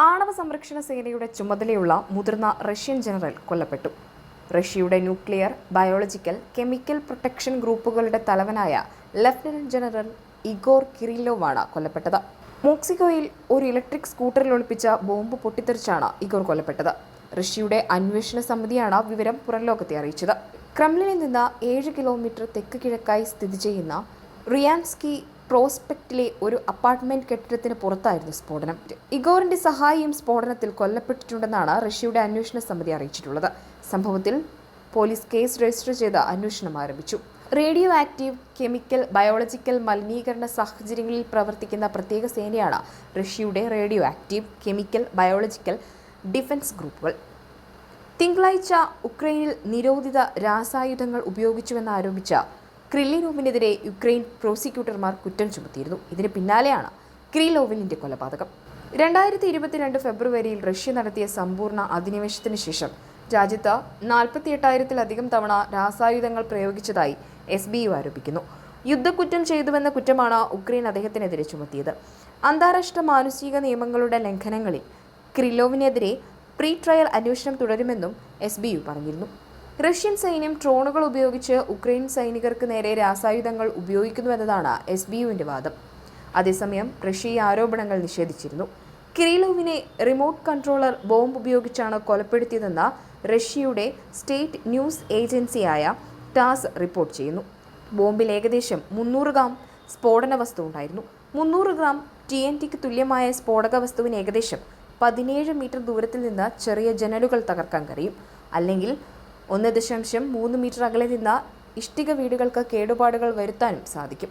ആണവ സംരക്ഷണ സേനയുടെ ചുമതലയുള്ള മുതിർന്ന റഷ്യൻ ജനറൽ കൊല്ലപ്പെട്ടു. റഷ്യയുടെ ന്യൂക്ലിയർ, ബയോളജിക്കൽ, കെമിക്കൽ പ്രൊട്ടക്ഷൻ ഗ്രൂപ്പുകളുടെ തലവനായ ലഫ്റ്റനന്റ് ജനറൽ ഇഗോർ കിറിലോവാണ് കൊല്ലപ്പെട്ടത്. മോക്സിക്കോയിൽ ഒരു ഇലക്ട്രിക് സ്കൂട്ടറിൽ ഒളിപ്പിച്ച ബോംബ് പൊട്ടിത്തെറിച്ചാണ് ഇഗോർ കൊല്ലപ്പെട്ടത്. റഷ്യയുടെ അന്വേഷണ സമിതിയാണ് വിവരം പുറംലോകത്തെ അറിയിച്ചത്. ക്രെംലിനിൽ നിന്ന് 7 കിലോമീറ്റർ തെക്ക് കിഴക്കായി സ്ഥിതി ചെയ്യുന്ന റിയാൻസ്കി പ്രോസ്പെക്റ്റിലെ ഒരു അപ്പാർട്ട്മെന്റ് കെട്ടിടത്തിന് പുറത്തായിരുന്നു സ്ഫോടനം. ഇഗോറിന്റെ സഹായിയും സ്ഫോടനത്തിൽ കൊല്ലപ്പെട്ടിട്ടുണ്ടെന്നാണ് റഷ്യയുടെ അന്വേഷണ സമിതി അറിയിച്ചിട്ടുള്ളത്. സംഭവത്തിൽ പോലീസ് കേസ് രജിസ്റ്റർ ചെയ്ത് അന്വേഷണം ആരംഭിച്ചു. റേഡിയോ ആക്റ്റീവ്, കെമിക്കൽ, ബയോളജിക്കൽ മലിനീകരണ സാഹചര്യങ്ങളിൽ പ്രവർത്തിക്കുന്ന പ്രത്യേക സേനയാണ് റഷ്യയുടെ radio active, chemical, biological defence ഗ്രൂപ്പുകൾ. തിങ്കളാഴ്ച ഉക്രൈനിൽ നിരോധിത രാസായുധങ്ങൾ ഉപയോഗിച്ചുവെന്നാരോപിച്ച ക്രില്ലിനോവിനെതിരെ യുക്രൈൻ പ്രോസിക്യൂട്ടർമാർ കുറ്റം ചുമത്തിയിരുന്നു. ഇതിന് പിന്നാലെയാണ് ക്രിലോവിന്റെ കൊലപാതകം. 2022 ഫെബ്രുവരിയിൽ റഷ്യ നടത്തിയ സമ്പൂർണ്ണ അധിനിവേശത്തിന് ശേഷം രാജ്യത്ത് 48,000-ത്തിലധികം തവണ രാസായുധങ്ങൾ പ്രയോഗിച്ചതായി SBU ആരോപിക്കുന്നു. യുദ്ധക്കുറ്റം ചെയ്തുവെന്ന കുറ്റമാണ് ഉക്രൈൻ അദ്ദേഹത്തിനെതിരെ ചുമത്തിയത്. അന്താരാഷ്ട്ര മാനുഷിക നിയമങ്ങളുടെ ലംഘനങ്ങളിൽ ക്രിലോവിനെതിരെ പ്രീ ട്രയൽ അന്വേഷണം തുടരുമെന്നും SBU പറഞ്ഞിരുന്നു. റഷ്യൻ സൈന്യം ഡ്രോണുകൾ ഉപയോഗിച്ച് ഉക്രൈൻ സൈനികർക്ക് നേരെ രാസായുധങ്ങൾ ഉപയോഗിക്കുന്നുവെന്നതാണ് SBUവിന്റെ വാദം. അതേസമയം റഷ്യ ഈ ആരോപണങ്ങൾ നിഷേധിച്ചിരുന്നു. കിറിലോവിനെ റിമോട്ട് കൺട്രോളർ ബോംബ് ഉപയോഗിച്ചാണ് കൊലപ്പെടുത്തിയതെന്ന് റഷ്യയുടെ സ്റ്റേറ്റ് ന്യൂസ് ഏജൻസിയായ ടാസ് റിപ്പോർട്ട് ചെയ്യുന്നു. ബോംബിൽ ഏകദേശം 300 ഗ്രാം സ്ഫോടന വസ്തു ഉണ്ടായിരുന്നു. 300 ഗ്രാം TNTക്ക് തുല്യമായ സ്ഫോടക വസ്തുവിന് ഏകദേശം 17 മീറ്റർ ദൂരത്തിൽ നിന്ന് ചെറിയ ജനലുകൾ തകർക്കാൻ കഴിയും. അല്ലെങ്കിൽ 1.3 മീറ്റർ അകലെ നിന്ന് ഇഷ്ടിക വീടുകൾക്ക് കേടുപാടുകൾ വരുത്താനും സാധിക്കും.